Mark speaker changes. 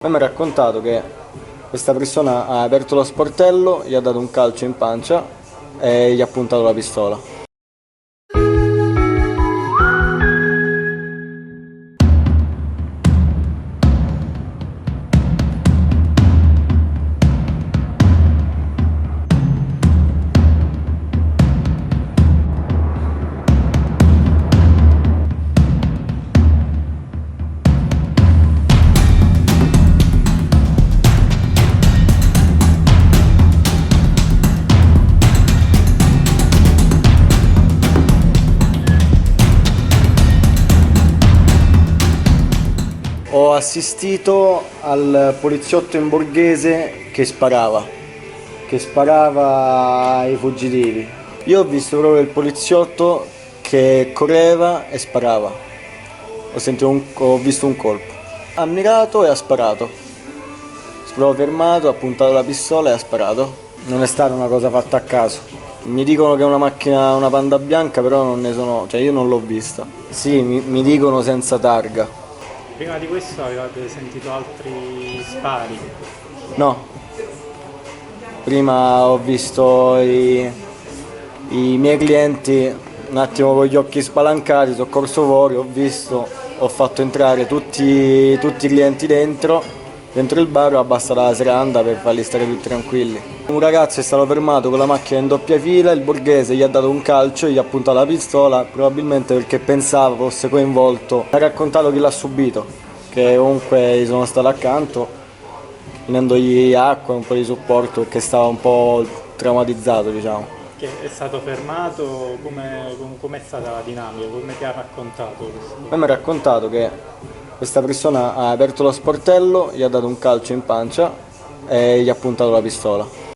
Speaker 1: A me mi ha raccontato che questa persona ha aperto lo sportello, gli ha dato un calcio in pancia e gli ha puntato la pistola. Ho assistito al poliziotto in borghese che sparava ai fuggitivi. Io ho visto proprio il poliziotto che correva e sparava. Ho visto un colpo. Ha mirato e ha sparato. Si è proprio fermato, ha puntato la pistola e ha sparato. Non è stata una cosa fatta a caso. Mi dicono che è una macchina, una Panda bianca, però non ne sono, cioè io non l'ho vista. Sì, mi dicono senza targa.
Speaker 2: Prima di questo avevate sentito altri spari?
Speaker 1: No, prima ho visto i miei clienti un attimo con gli occhi spalancati, sono corso fuori, ho fatto entrare tutti i clienti dentro il bar, ho abbassato la serranda per farli stare più tranquilli. Un ragazzo è stato fermato con la macchina in doppia fila, il borghese gli ha dato un calcio, gli ha puntato la pistola, probabilmente perché pensava fosse coinvolto. Ha raccontato chi l'ha subito, che comunque gli sono stato accanto, chiedendogli acqua, un po' di supporto perché stava un po' traumatizzato, diciamo.
Speaker 2: Che è stato fermato? Com'è stata la dinamica? Come ti ha raccontato questo?
Speaker 1: A me mi ha raccontato che questa persona ha aperto lo sportello, gli ha dato un calcio in pancia e gli ha puntato la pistola.